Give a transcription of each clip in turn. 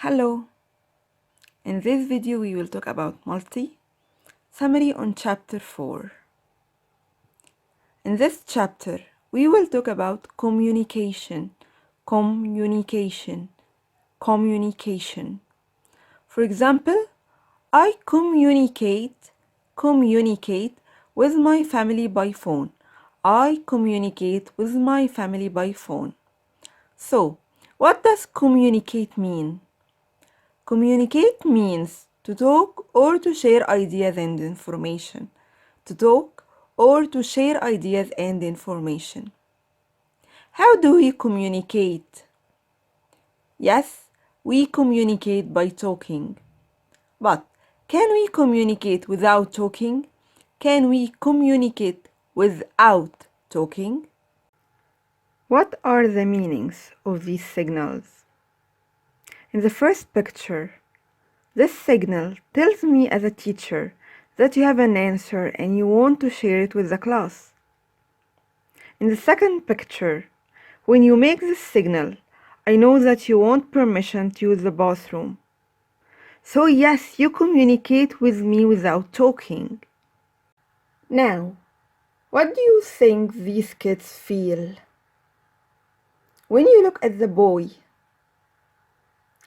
Hello! In this video we will talk about summary on chapter 4. In this chapter we will talk about communication. For example, I communicate with my family by phone. I communicate with my family by phone. So, what does communicate mean? Communicate means to talk or to share ideas and information. To talk or to share ideas and information. How do we communicate? Yes, we communicate by talking. But can we communicate without talking? Can we communicate without talking? What are the meanings of these signals? In the first picture, this signal tells me as a teacher that you have an answer and you want to share it with the class. In the second picture, when you make this signal, I know that you want permission to use the bathroom. So yes, you communicate with me without talking. Now, what do you think these kids feel? When you look at the boy,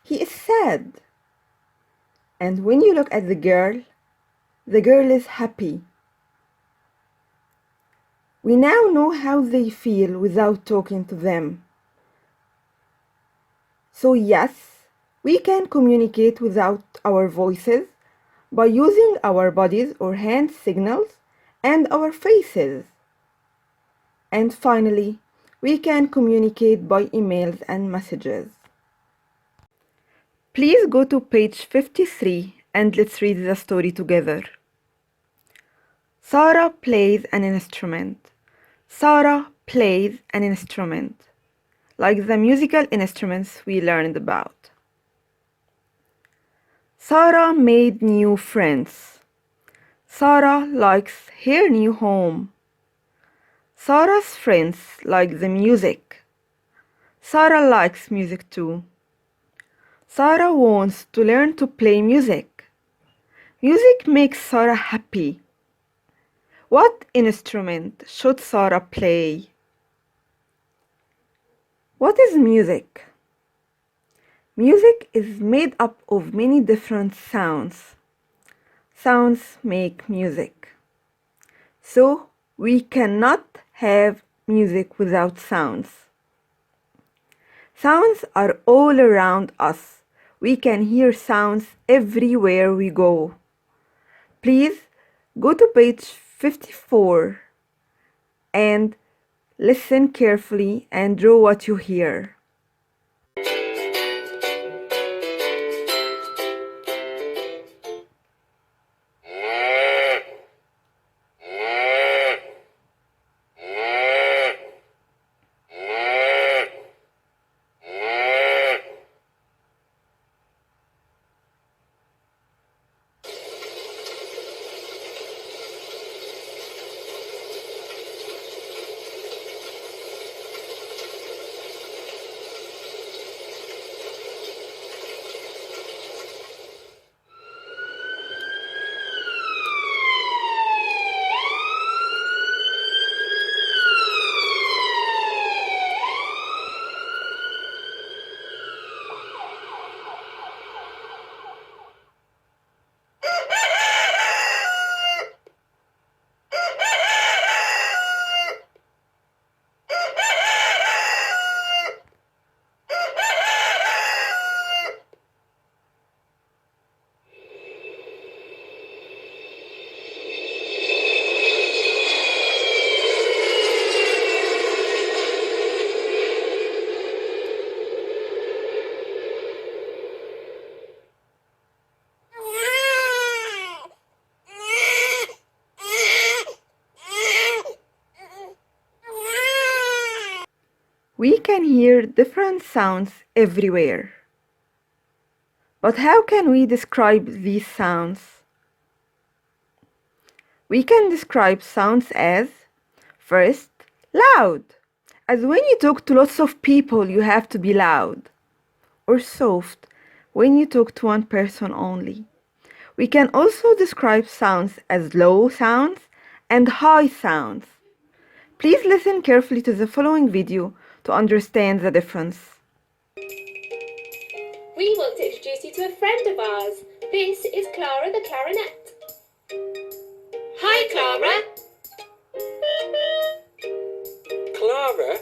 he is sad. And when you look at the girl is happy. We now know how they feel without talking to them. So yes, we can communicate without our voices by using our bodies or hand signals and our faces. And finally, we can communicate by emails and messages. Please go to page 53 and let's read the story together. Sarah plays an instrument. Sarah plays an instrument, like the musical instruments we learned about. Sarah made new friends. Sarah likes her new home. Sarah's friends like the music. Sarah likes music too. Sarah wants to learn to play music. Music makes Sarah happy. What instrument should Sarah play? What is music? Music is made up of many different sounds. Sounds make music. So we cannot have music without sounds. Sounds are all around us. We can hear sounds everywhere we go. Please go to page 54 and listen carefully and draw what you hear. We can hear different sounds everywhere. But how can we describe these sounds? We can describe sounds as, first, loud. As when you talk to lots of people, you have to be loud. Or soft. when you talk to one person only. We can also describe sounds as low sounds and high sounds. Please listen carefully to the following video to understand the difference. We want to introduce you to a friend of ours. This is Clara the clarinet. Hi, Clara. Clara,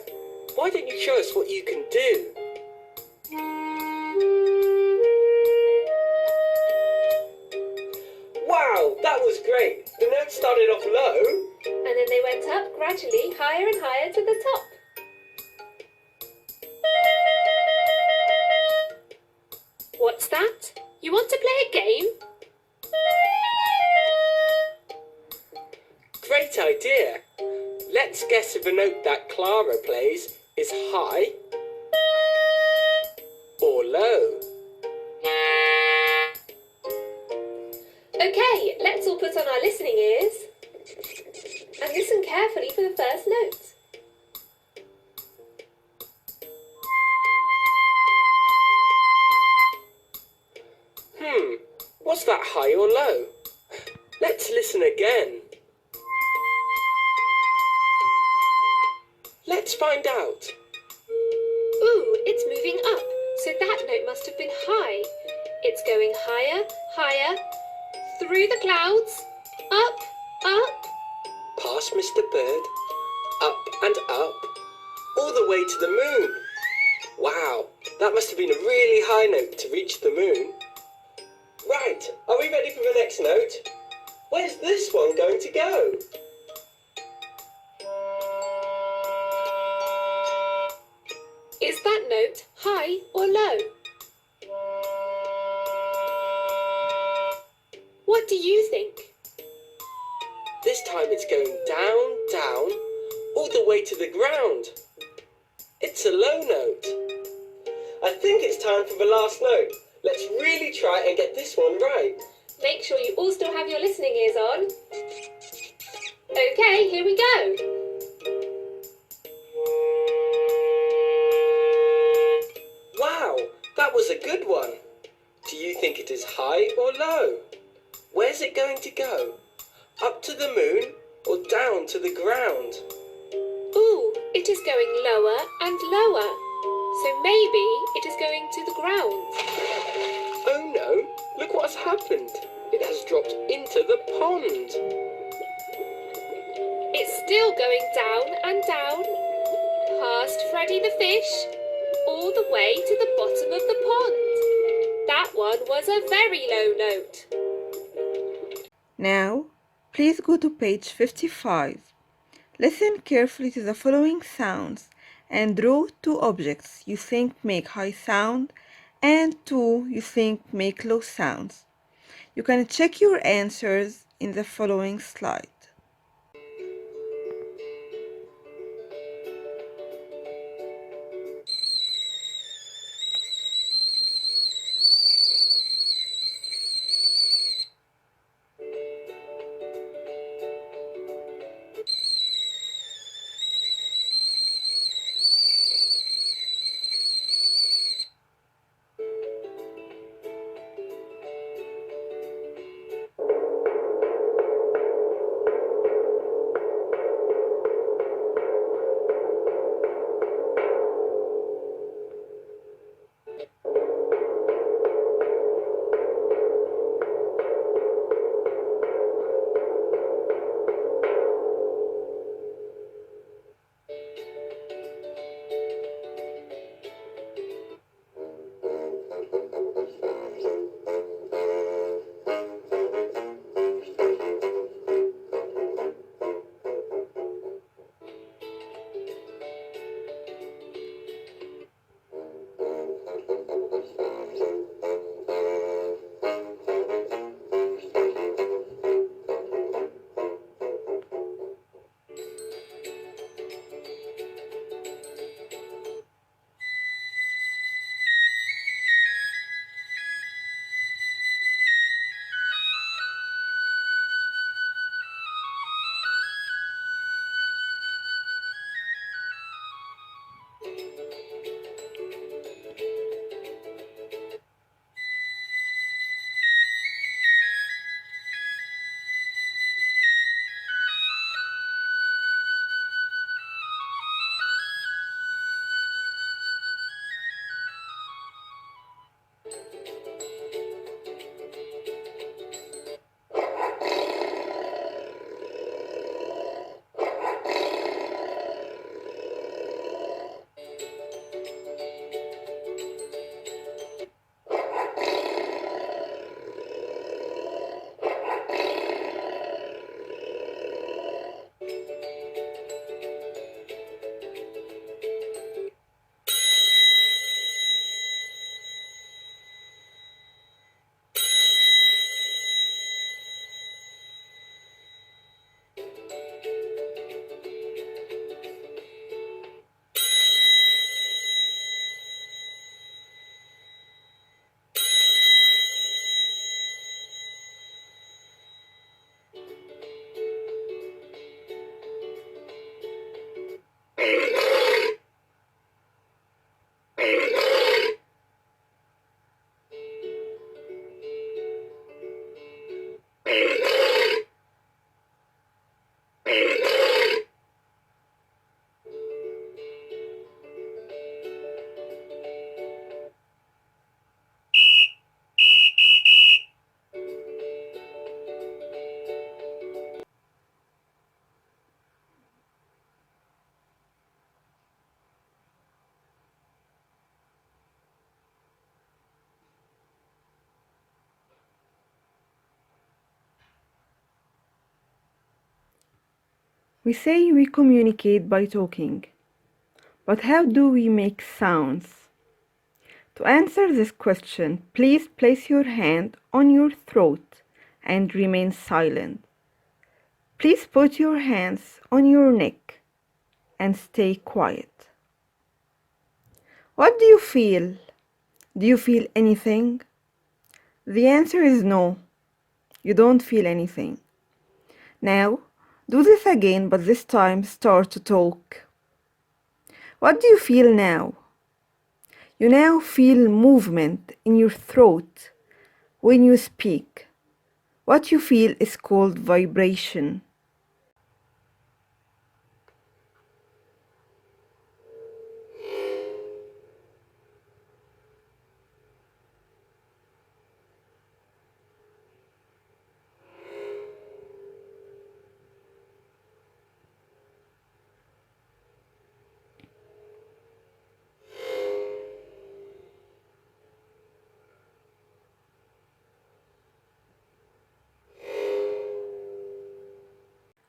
why don't you show us what you can do? Wow, that was great. The notes started off low. And then they went up gradually, higher and higher to the top. What's that? You want to play a game? Great idea. Let's guess if a note that Clara plays is high or low. Okay, let's all put on our listening ears and listen carefully for the first note. Was that high or low? Let's listen again. Let's find out. Ooh, it's moving up, so that note must have been high. It's going higher, higher, through the clouds, up, up. Past Mr. Bird, up and up, all the way to the moon. Wow, that must have been a really high note to reach the moon. Right, are we ready for the next note? Where's this one going to go? Is that note high or low? What do you think? This time it's going down, down, all the way to the ground. It's a low note. I think it's time for the last note. Let's really try and get this one right. Make sure you all still have your listening ears on. Okay, here we go. Wow, that was a good one. Do you think it is high or low? Where's it going to go? Up to the moon or down to the ground? Ooh, it is going lower and lower. So maybe it is going to the ground. Oh no, look what has happened. It has dropped into the pond. It's still going down and down, past Freddy the fish, all the way to the bottom of the pond. That one was a very low note. Now, please go to page 55. Listen carefully to the following sounds and draw two objects you think make high sound and two you think make low sounds. You can check your answers in the following slide. We say we communicate by talking, but how do we make sounds? To answer this question, please place your hand on your throat and remain silent. Please put your hands on your neck and stay quiet. What do you feel? Do you feel anything? The answer is no. You don't feel anything. Now, do this again, but this time start to talk. What do you feel now? You now feel movement in your throat when you speak. What you feel is called vibration.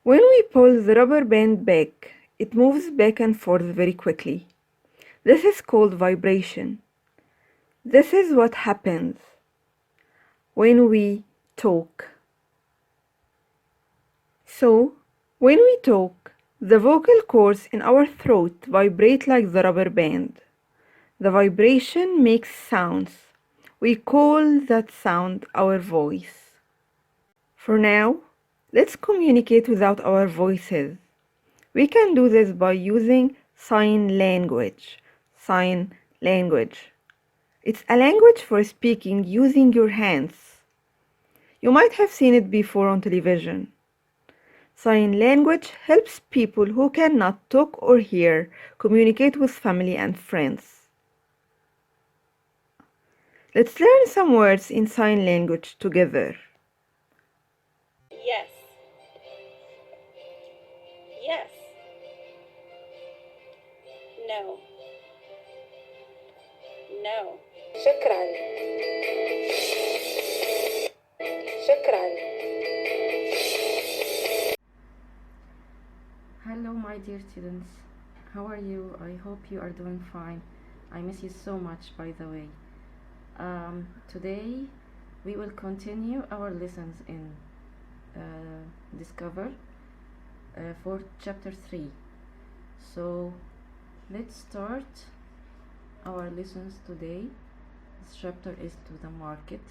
When we pull the rubber band back, it moves back and forth very quickly. This is called vibration. This is what happens when we talk. So, when we talk, the vocal cords in our throat vibrate like the rubber band. The vibration makes sounds. We call that sound our voice. For now, let's communicate without our voices. We can do this by using sign language. Sign language. It's a language for speaking using your hands. You might have seen it before on television. Sign language helps people who cannot talk or hear communicate with family and friends. Let's learn some words in sign language together. Yes. Yes. No. No. شكرا. شكرا. Hello my dear students, how are you? I hope you are doing fine. I miss you so much, by the way. Today we will continue our lessons in Discover for chapter 3. So let's start our lessons today. This chapter is to the market.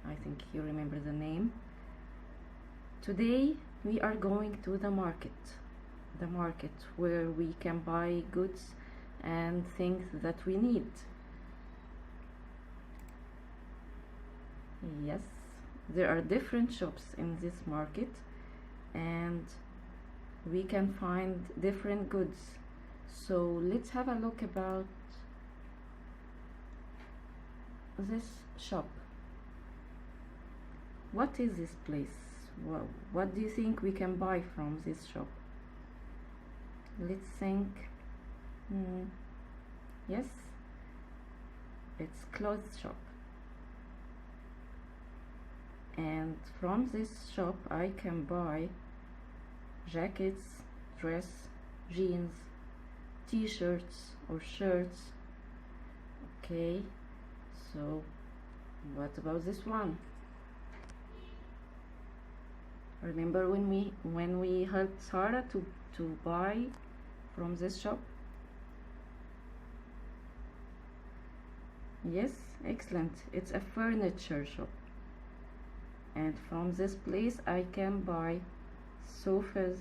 I think you remember the name. Today we are going to the market where we can buy goods and things that we need. Yes, there are different shops in this market and we can find different goods. So let's have a look about this shop. What is this place? What do you think we can buy from this shop? Let's think. Yes, it's clothes shop. And from this shop I can buy jackets, dress, jeans, t-shirts or shirts. Okay, so what about this one? Remember when we helped Sarah to buy from this shop? Yes, excellent. It's a furniture shop. And from this place I can buy sofas,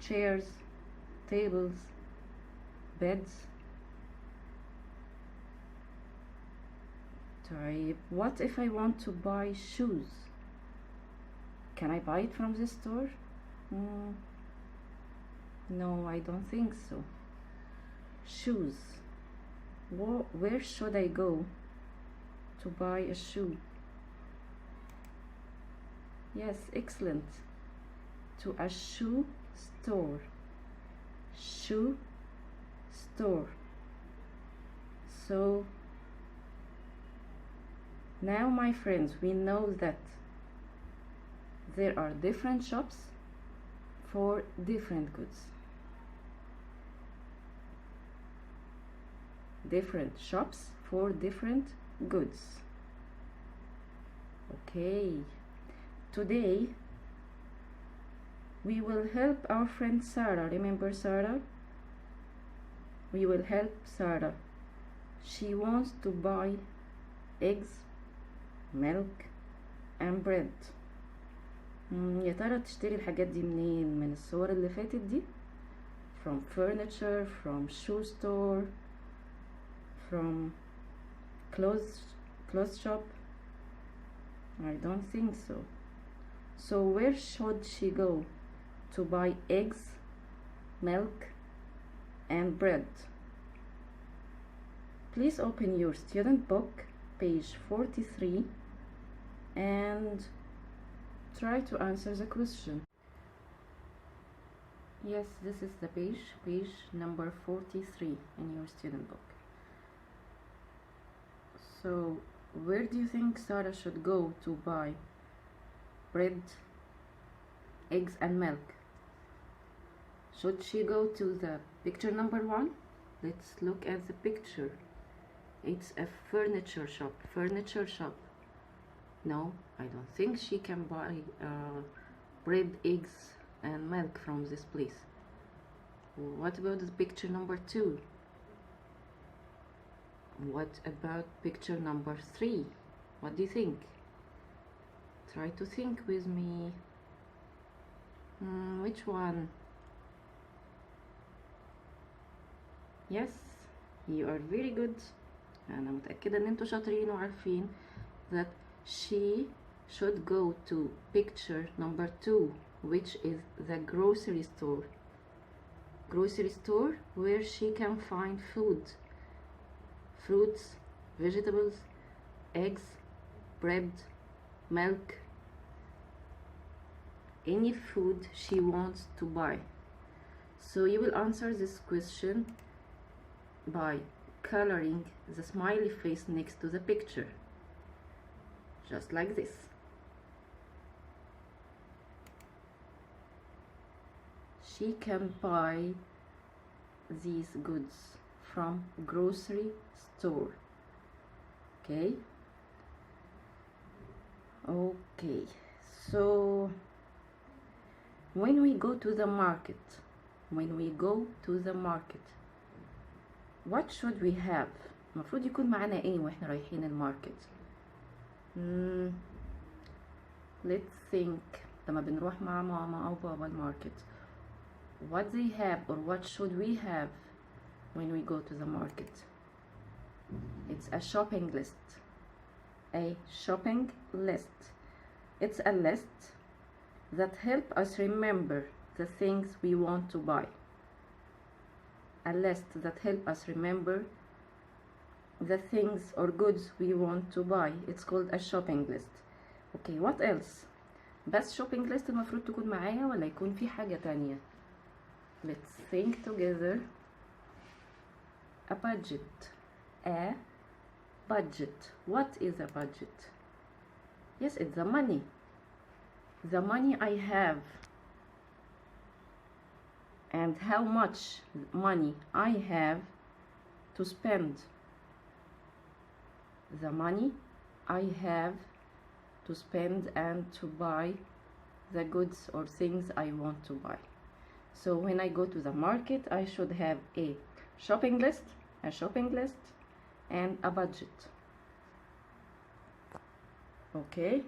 chairs, tables, beds. What if I want to buy shoes? Can I buy it from this store? No, I don't think so. Shoes. Where should I go to buy a shoe? Yes, excellent. To a shoe store. Shoe store. So now, my friends, we know that there are different shops for different goods. Different shops for different goods. Okay. Today we will help our friend Sarah. Remember Sarah? We will help Sarah. She wants to buy eggs, milk and bread. يا ترى تشتري الحاجات دي منين؟ من الصور اللي فاتت دي؟ From furniture, from shoe store, from clothes shop? I don't think so. So where should she go to buy eggs, milk and bread? Please open your student book, page 43, and try to answer the question. Yes, this is the page number 43 in your student book. So where do you think Sarah should go to buy bread, eggs and milk? Should she go to the picture number 1? Let's look at the picture. It's a furniture shop. Furniture shop. No, I don't think she can buy bread, eggs and milk from this place. What about the picture number 2? What about picture number 3? What do you think? Try to think with me. Which one? Yes, you are very good. أنا متأكدة إن انتوا شاطرين وعارفين that she should go to picture number 2, which is the grocery store. Grocery store where she can find food, fruits, vegetables, eggs, bread, milk, any food she wants to buy. So you will answer this question by coloring the smiley face next to the picture, just like this. She can buy these goods from grocery store. Okay, so when we go to the market, what should we have? المفروض يكون معانا ايه واحنا رايحين الماركت؟ let's think. لما بنروح مع ماما او بابا الماركت, what they have or what should we have when we go to the market? It's a shopping list. A shopping list. It's a list that help us remember the things we want to buy. A list that help us remember the things or goods we want to buy. It's called a shopping list. Okay, what else? بس shopping list المفروض تكون معايا ولا يكون في حاجة تانية؟ Let's think together. A budget. A budget. What is a budget? Yes, it's the money. The money I have. And how much money I have to spend. The money I have to spend and to buy the goods or things I want to buy. So when I go to the market, I should have a shopping list, and a budget. Okay.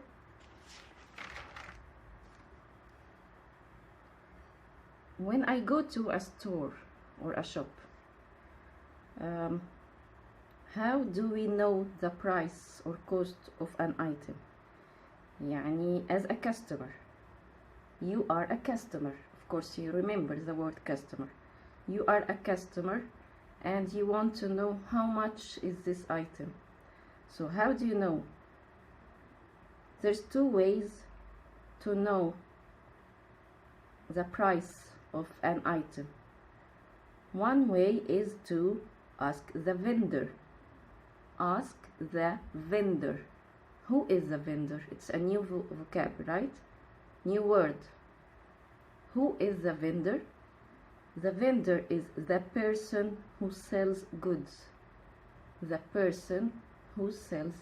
When I go to a store or a shop, how do we know the price or cost of an item? يعني as a customer, you are a customer. Of course, you remember the word customer. You are a customer and you want to know how much is this item. So how do you know? There's two ways to know the price of an item. One way is to ask the vendor. Ask the vendor. Who is the vendor? It's a new vocab, right? New word. Who is the vendor? The vendor is the person who sells goods. The person who sells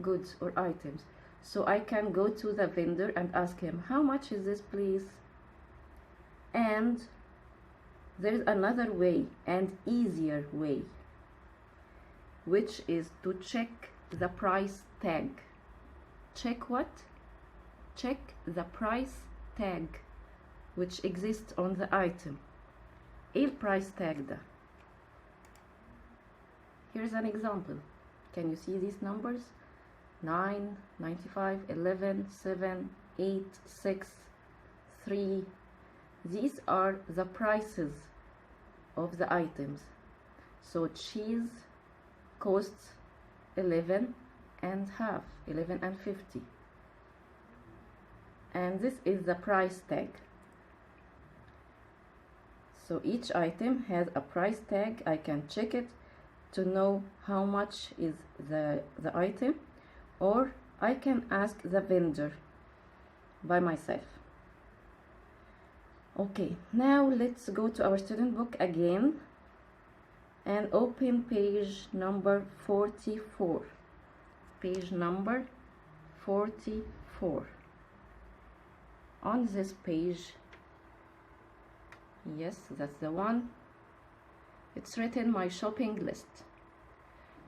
goods or items. So I can go to the vendor and ask him, how much is this, please? And there's another way and easier way, which is to check the price tag. Check what? Check the price tag which exists on the item. إيه البرايس tag ده? Here's an example. Can you see these numbers? 9, 95, 11, 7, 8, 6, 3. These are the prices of the items. So cheese costs 11 and half, 11 and 50. And this is the price tag. So each item has a price tag. I can check it to know how much is the item, or I can ask the vendor by myself. Okay, now let's go to our student book again and open page number 44. Page number 44. On this page, yes, that's the one, it's written my shopping list.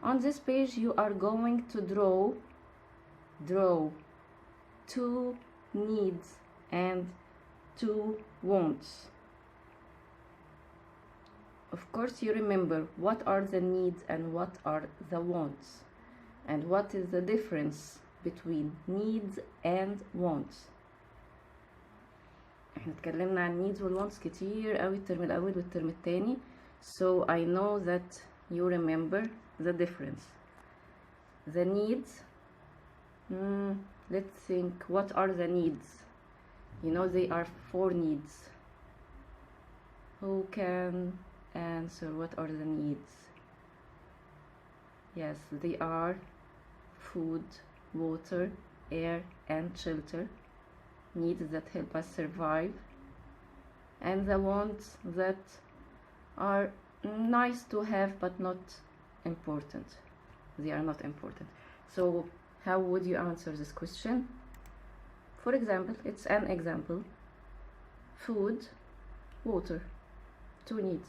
On this page you are going to draw two needs and two wants. Of course, you remember what are the needs and what are the wants, and what is the difference between needs and wants. احنا اتكلمنا عن needs وال wants كتير قوي الترم الاول والترم التاني, so I know that you remember the difference. The needs, let's think, what are the needs? You know, they are 4 needs. Who can answer what are the needs? Yes, they are food, water, air, and shelter. Needs that help us survive. And the wants that are nice to have but not important. They are not important. So how would you answer this question? For example, it's an example. Food, water, 2 needs.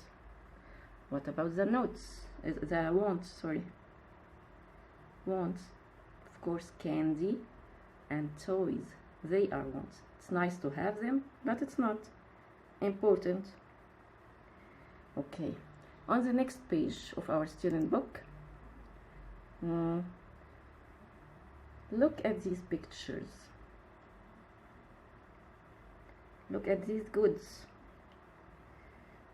What about the the wants, sorry. Wants, of course, candy and toys. They are wants. It's nice to have them, but it's not important. Okay, on the next page of our student book, look at these pictures. Look at these goods.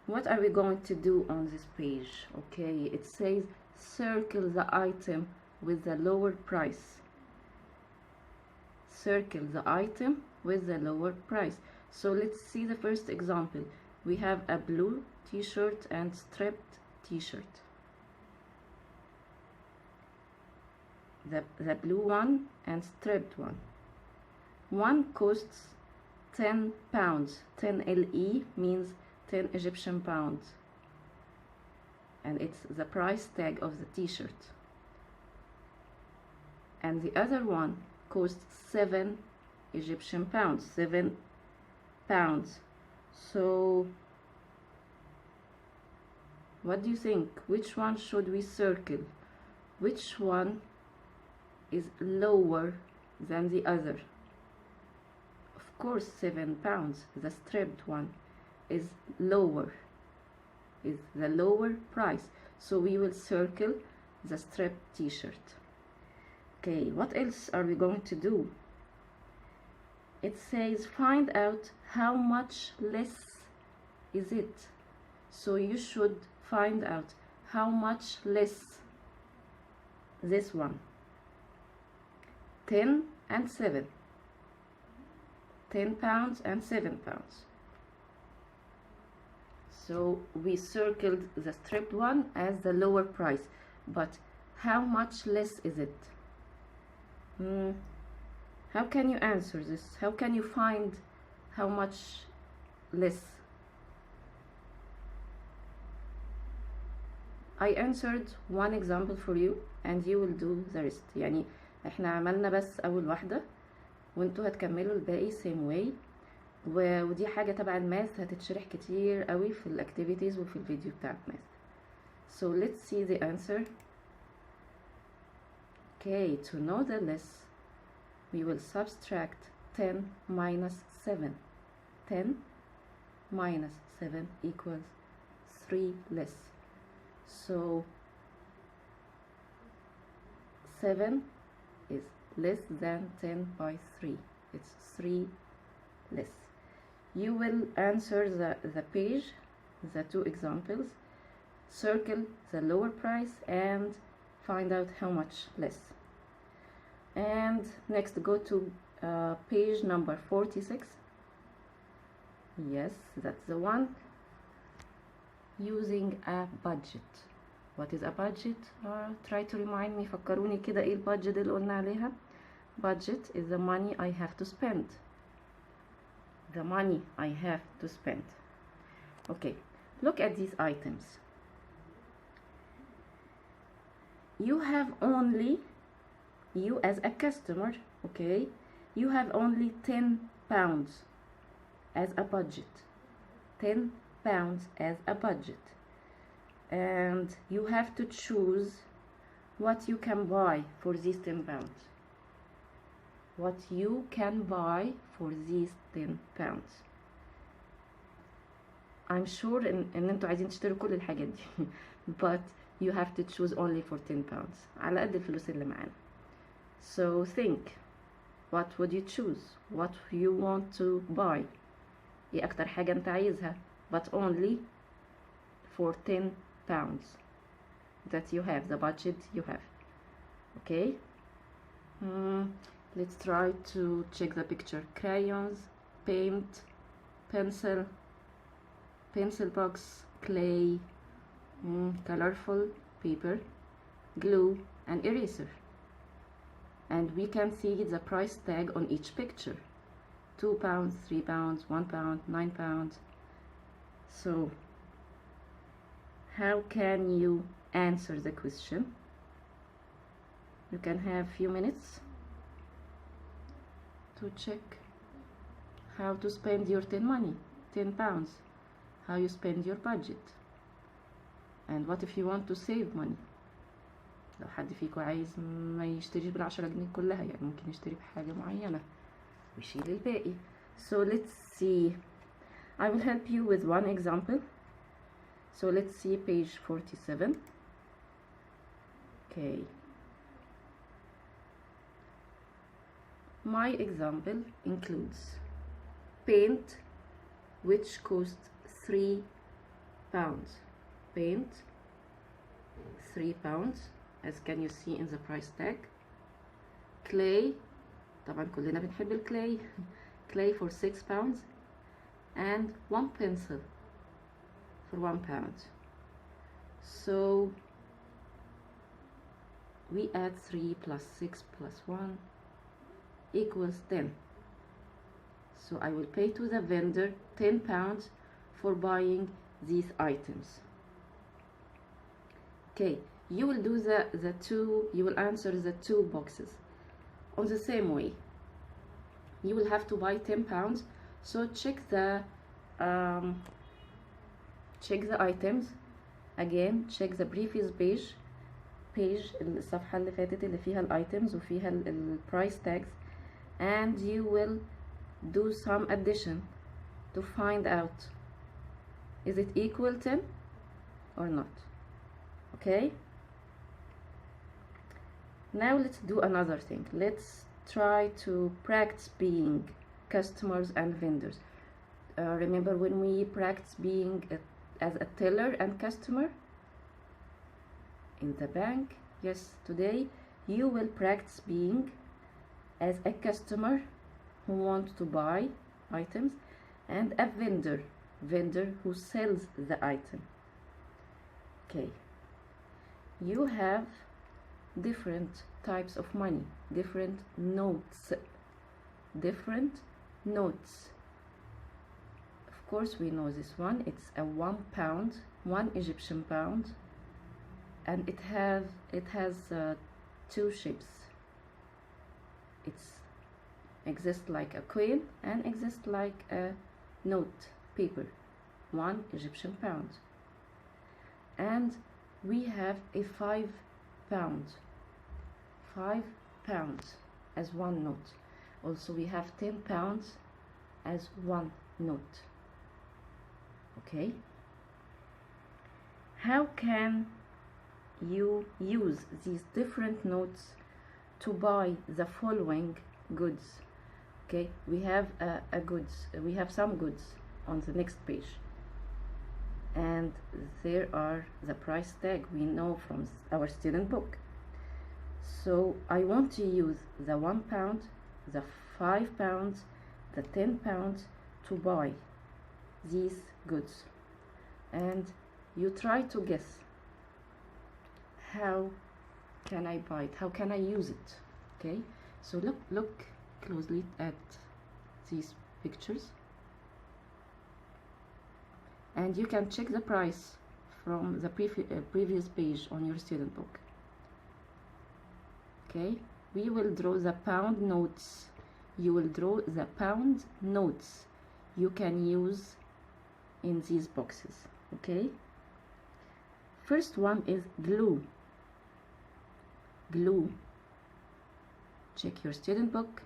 What are we going to do on this page? Okay, it says circle the item with the lower price. Circle the item with the lower price. So let's see the first example. We have a blue t-shirt and striped t-shirt. The blue one and striped one. One costs 10 pounds. 10 LE means 10 Egyptian pounds. And it's the price tag of the t-shirt. And the other one costs 7 Egyptian pounds. 7 pounds. So what do you think? Which one should we circle? Which one is lower than the other? Of course 7 pounds. The striped one is lower, is the lower price, so we will circle the striped t-shirt. Okay, what else are we going to do? It says find out how much less is it. So you should find out how much less this one. 10 and 7. 10 pounds and 7 pounds. So we circled the striped one as the lower price, but how much less is it? How can you answer this? How can you find how much less? I answered one example for you and you will do the rest. يعني احنا عملنا بس اول واحدة وانتوا هتكملوا الباقي same way. ودي حاجة تبع الماث هتتشرح كتير قوي في الاكتيفيتيز وفي الفيديو بتاع الماث. So let's see the answer. Okay, to know the less, we will subtract 10 minus 7. 10 minus 7 equals 3 less. So 7 is less than 10 by 3. It's 3 less. You will answer the page, the two examples, circle the lower price and find out how much less. And next go to page number 46. Yes, that's the one. Using a budget. What is a budget? Try to remind me, فكروني كده ايه البادجت اللي قلنا عليها. Budget is the money I have to spend. The money I have to spend. Okay, look at these items. You have only, you as a customer, okay, you have only 10 pounds as a budget. 10 pounds as a budget. And you have to choose what you can buy for these 10 pounds. What you can buy for these 10 pounds. I'm sure ان انتوا عايزين تشتروا كل الحاجات دي. But you have to choose only for 10 pounds. على قد الفلوس اللي معانا. So think. What would you choose? What you want to buy? ايه اكتر حاجة انت عايزها? But only for 10 pounds that you have, the budget you have. Okay? Let's try to check the picture. Crayons, paint, pencil box, clay, colorful paper, glue, and eraser. And we can see the price tag on each picture. 2 pounds, 3 pounds, 1 pound, 9 pounds. So how can you answer the question? You can have few minutes to check how to spend your 10 pounds, how you spend your budget. And what if you want to save money? لو حد فيكم عايز ما يشتريش ب10 جنيه كلها، يعني ممكن يشتري بحاجة معينة ويشيل الباقي. So let's see. I will help you with one example. So let's see page 47. Okay. My example includes paint, which costs 3 pounds. Paint £3 as can you see in the price tag. Clay, طبعا كلنا بنحب الكلاي. Clay for £6 and 1 pencil for £1. So we add 3 plus 6 plus 1 equals 10. So I will pay to the vendor £10 for buying these items. Okay, you will do you will answer the two boxes on the same way. You will have to buy £10, so check the items again. Check the previous page الصفحة اللي فاتت اللي فيها items وفيها price tags, and you will do some addition to find out is it equal 10 or not. Okay, now let's do another thing. Let's try to practice being customers and vendors. Remember when we practice being as a teller and customer in the bank? Yes, today you will practice being as a customer who wants to buy items and a vendor who sells the item. Okay, you have different types of money, different notes. Of course we know this one. It's a £1, 1 Egyptian pound, and it has two shapes. It's exists like a coin and exists like a note paper. 1 Egyptian pound. And we have a £5 as one note. Also we have £10 as one note. Okay, how can you use these different notes to buy the following goods? Okay, we have we have some goods on the next page, and there are the price tag we know from our student book. So I want to use the £1, the £5, the £10 to buy these goods, and you try to guess how can I buy it, how can I use it. Okay, so look closely at these pictures, and you can check the price from the previous page on your student book. Okay, we will draw the pound notes. You will draw the pound notes you can use in these boxes. Okay, first one is glue. Check your student book.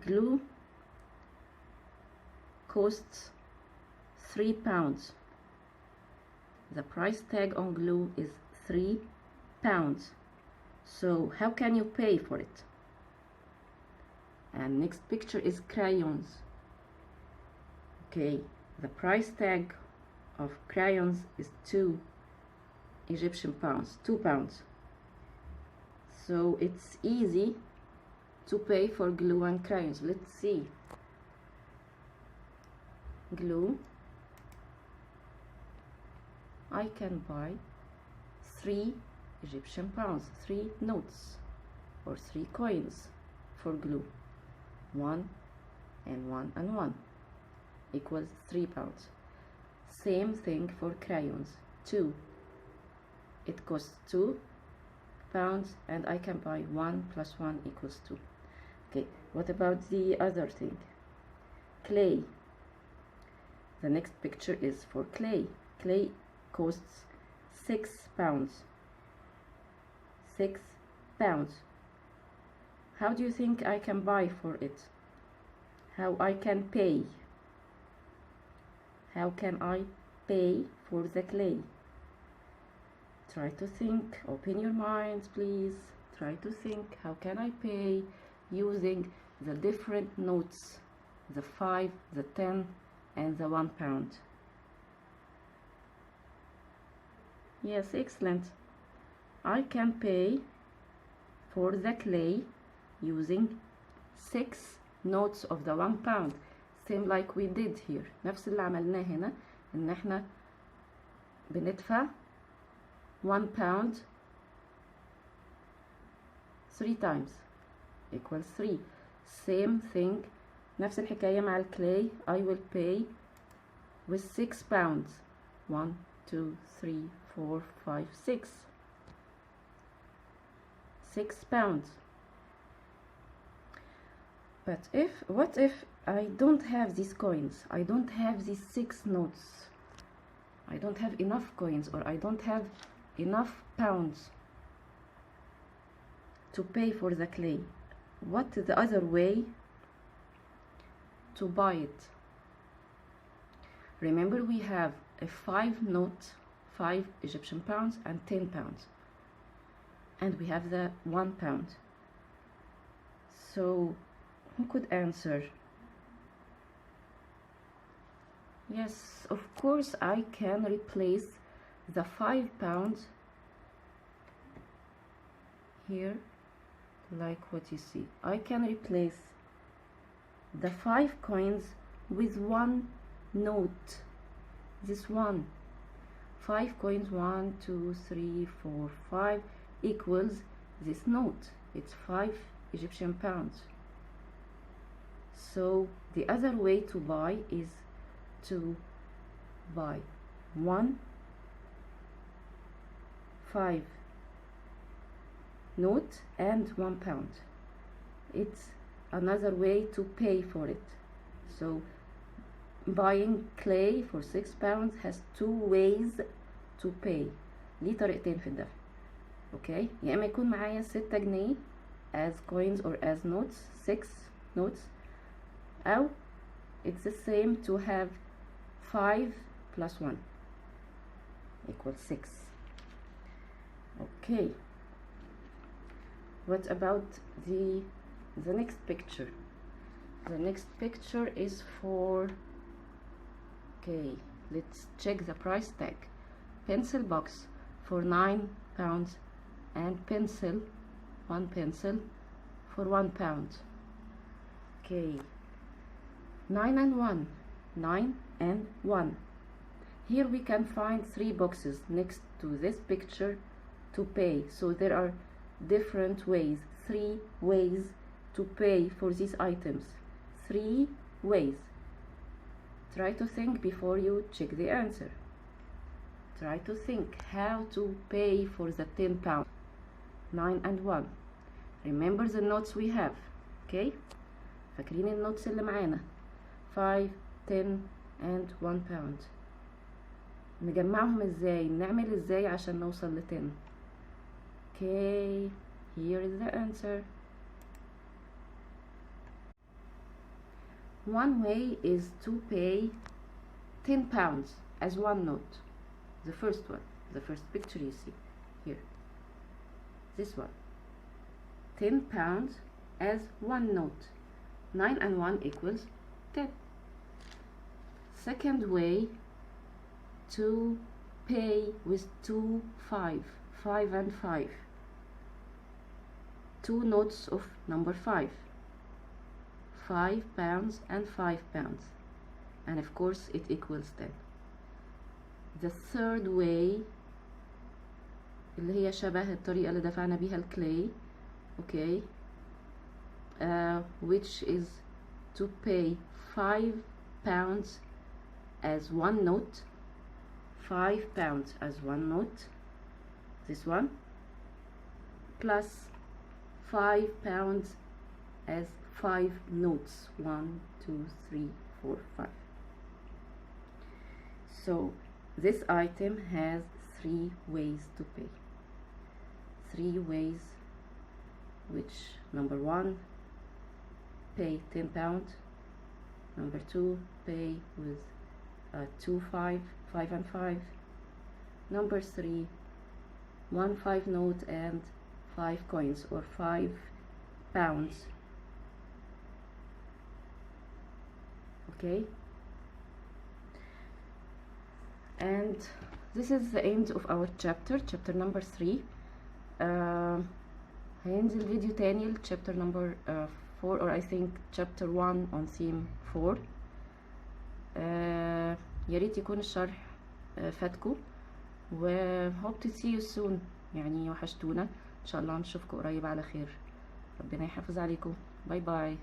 Glue costs £3. The price tag on glue is £3. So how can you pay for it? And next picture is crayons. Okay, the price tag of crayons is 2 Egyptian pounds, £2. So it's easy to pay for glue and crayons. Let's see. Glue, I can buy 3 Egyptian pounds, 3 notes or 3 coins for glue. 1 and 1 and 1 equals £3. Same thing for crayons. 2, it costs £2, and I can buy 1 plus 1 equals 2. Okay, what about the other thing? Clay. The next picture is for clay. Clay costs £6. £6. How do you think I can buy for it? How I can pay? How can I pay for the clay? Try to think, open your minds please. Try to think, how can I pay using the different notes, the 5, the 10 and the £1. Yes, excellent. I can pay for the clay using 6 notes of the 1 pound, same like we did here. نفس اللي عملناه هنا، ان احنا بندفع 1 pound 3 times equals 3. same thing، نفس الحكاية مع الكلاي. I will pay with 6 pounds. 1 2 3 4 5 6 pounds. But what if I don't have these coins? I don't have these 6 notes. I don't have enough coins, or I don't have enough pounds to pay for the clay. What is the other way to buy it? Remember, we have a 5 note, 5 Egyptian pounds and 10 pounds, and we have the 1 pound. So who could answer? Yes, of course I can replace the 5 pounds here, like what you see. I can replace the 5 coins with 1 note. This one, 5 coins, 1 2 3 4 5 equals this note. It's 5 Egyptian pounds. So the other way to buy is to buy 1 5 note and 1 pound. It's another way to pay for it. So buying clay for 6 pounds has 2 ways to pay. ليه طريقتين في الدفع. اوكي، يا اما يكون معايا 6 جنيه as coins or as notes، 6 notes، او it's the same to have 5 plus 1 equals 6. Okay, what about the next picture? The next picture is for, okay, let's check the price tag. Pencil box for 9 pounds and pencil, 1 pencil for 1 pound. Okay, 9 and 1, 9 and 1. Here we can find 3 boxes next to this picture to pay. So there are different ways, 3 ways to pay for these items. 3 ways. Try to think before you check the answer. Try to think how to pay for the 10 pound. 9 and 1. Remember the notes we have. Okay, فاكرين النوتس اللي معانا 5 10 and 1 pound. نجمعهم ازاي، نعمل ازاي عشان نوصل ل 10. Okay, here is the answer. One way is to pay 10 pounds as 1 note. The first one, the first picture you see here, this one, 10 pounds as 1 note. 9 and 1 equals 10. Second way, to pay with 2 5 and 5, 2 notes of number 5, 5 pounds and 5 pounds, and of course it equals 10. The third way, اللي هي شبه الطريقة اللي دفعنا بيها الكلاي، okay, which is to pay 5 pounds as 1 note, 5 pounds as 1 note, this one, plus 5 pounds as 5 notes, 1 2 3 4 5. So this item has 3 ways to pay. 3 ways, which number 1, pay 10 pounds, number 2, pay with 2 5 and 5, number 3, 1 5 note and 5 coins or 5 pounds. Okay, and this is the end of our chapter number 3. هينزل فيديو تاني ل chapter number 4 or I think chapter 1 on theme 4. يا ريت يكون الشرح فاتكم، و hope to see you soon. يعني وحشتونا، ان شاء الله نشوفكم قريب على خير. ربنا يحافظ عليكم. باي باي.